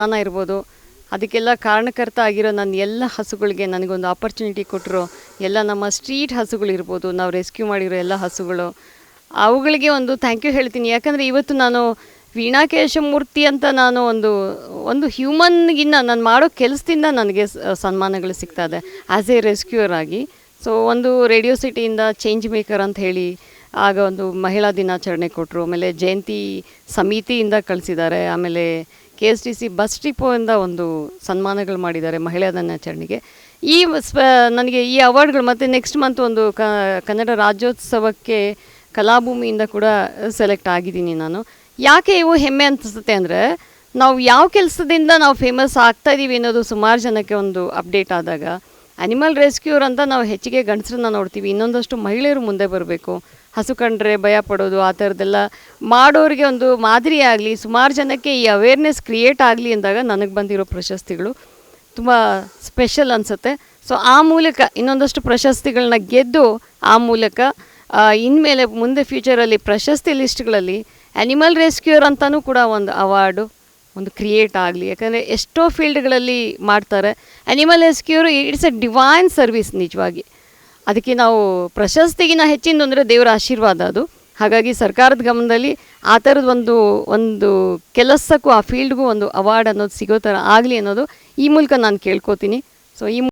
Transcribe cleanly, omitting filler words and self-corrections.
ಸ್ಥಾನ ಇರ್ಬೋದು, ಅದಕ್ಕೆಲ್ಲ ಕಾರಣಕರ್ತ ಆಗಿರೋ ನನ್ನ ಎಲ್ಲ ಹಸುಗಳಿಗೆ ನನಗೊಂದು ಆಪರ್ಚುನಿಟಿ ಕೊಟ್ಟರು. ಎಲ್ಲ ನಮ್ಮ ಸ್ಟ್ರೀಟ್ ಹಸುಗಳಿರ್ಬೋದು, ನಾವು ರೆಸ್ಕ್ಯೂ ಮಾಡಿರೋ ಎಲ್ಲ ಹಸುಗಳು, ಅವುಗಳಿಗೆ ಒಂದು ಥ್ಯಾಂಕ್ ಯು ಹೇಳ್ತೀನಿ. ಯಾಕಂದರೆ ಇವತ್ತು ನಾನು ವೀಣಾ ಕೇಶಮೂರ್ತಿ ಅಂತ ನಾನು ಒಂದು ಹ್ಯೂಮನ್ಗಿನ್ನ ನಾನು ಮಾಡೋ ಕೆಲಸದಿಂದ ನನಗೆ ಸನ್ಮಾನಗಳು ಸಿಗ್ತಾ ಇದೆ ಆ್ಯಸ್ ಎ ರೆಸ್ಕ್ಯೂಯರ್ ಆಗಿ. ಸೊ ಒಂದು ರೇಡಿಯೋ ಸಿಟಿಯಿಂದ ಚೇಂಜ್ ಮೇಕರ್ ಅಂತ ಹೇಳಿ ಆಗ ಒಂದು ಮಹಿಳಾ ದಿನಾಚರಣೆ ಕೊಟ್ಟರು. ಆಮೇಲೆ ಜಯಂತಿ ಸಮಿತಿಯಿಂದ ಕಳಿಸಿದ್ದಾರೆ. ಆಮೇಲೆ KSTC ಬಸ್ ಡಿಪೋಯಿಂದ ಒಂದು ಸನ್ಮಾನಗಳು ಮಾಡಿದ್ದಾರೆ ಮಹಿಳಾ ದಿನಾಚರಣೆಗೆ. ಈ ನನಗೆ ಈ ಅವಾರ್ಡ್ಗಳು ಮತ್ತು ನೆಕ್ಸ್ಟ್ ಮಂತ್ ಒಂದು ಕನ್ನಡ ರಾಜ್ಯೋತ್ಸವಕ್ಕೆ ಕಲಾಭೂಮಿಯಿಂದ ಕೂಡ ಸೆಲೆಕ್ಟ್ ಆಗಿದ್ದೀನಿ ನಾನು. ಯಾಕೆ ಇವು ಹೆಮ್ಮೆ ಅನಿಸುತ್ತೆ ಅಂದರೆ, ನಾವು ಯಾವ ಕೆಲಸದಿಂದ ನಾವು ಫೇಮಸ್ ಆಗ್ತಾಯಿದ್ದೀವಿ ಅನ್ನೋದು ಸುಮಾರು ಜನಕ್ಕೆ ಒಂದು ಅಪ್ಡೇಟ್ ಆದಾಗ, ಅನಿಮಲ್ ರೆಸ್ಕ್ಯೂರ್ ಅಂತ ನಾವು ಹೆಚ್ಚಿಗೆ ಗಂಡಸರನ್ನ ನೋಡ್ತೀವಿ. ಇನ್ನೊಂದಷ್ಟು ಮಹಿಳೆಯರು ಮುಂದೆ ಬರಬೇಕು. ಹಸು ಕಂಡ್ರೆ ಭಯ ಪಡೋದು ಆ ಥರದ್ದೆಲ್ಲ ಮಾಡೋರಿಗೆ ಒಂದು ಮಾದರಿ ಆಗಲಿ, ಸುಮಾರು ಜನಕ್ಕೆ ಈ ಅವೇರ್ನೆಸ್ ಕ್ರಿಯೇಟ್ ಆಗಲಿ ಅಂದಾಗ ನನಗೆ ಬಂದಿರೋ ಪ್ರಶಸ್ತಿಗಳು ತುಂಬ ಸ್ಪೆಷಲ್ ಅನಿಸುತ್ತೆ. ಸೊ ಆ ಮೂಲಕ ಇನ್ನೊಂದಷ್ಟು ಪ್ರಶಸ್ತಿಗಳನ್ನ ಗೆದ್ದು ಆ ಮೂಲಕ ಇನ್ಮೇಲೆ ಮುಂದೆ ಫ್ಯೂಚರಲ್ಲಿ ಪ್ರಶಸ್ತಿ ಲಿಸ್ಟ್ಗಳಲ್ಲಿ ಅನಿಮಲ್ ರೆಸ್ಕ್ಯೂರ್ ಅಂತಲೂ ಕೂಡ ಒಂದು ಅವಾರ್ಡು ಒಂದು ಕ್ರಿಯೇಟ್ ಆಗಲಿ. ಯಾಕಂದರೆ ಎಷ್ಟೋ ಫೀಲ್ಡ್ಗಳಲ್ಲಿ ಮಾಡ್ತಾರೆ animal rescuer. It's A divine service ನಿಜವಾಗಿ. ಅದಕ್ಕೆ ನಾವು ಪ್ರಶಸ್ತಿಗಿನ ಹೆಚ್ಚಿಂದು ಅಂದರೆ ದೇವರ ಆಶೀರ್ವಾದ ಅದು. ಹಾಗಾಗಿ ಸರ್ಕಾರದ ಗಮನದಲ್ಲಿ ಆ ಥರದ್ದು ಒಂದು ಕೆಲಸಕ್ಕೂ ಆ ಫೀಲ್ಡ್ಗೂ ಒಂದು ಅವಾರ್ಡ್ ಅನ್ನೋದು ಸಿಗೋ ಥರ ಆಗಲಿ ಅನ್ನೋದು ಈ ಮೂಲಕ ನಾನು ಕೇಳ್ಕೊತೀನಿ. ಸೊ ಈ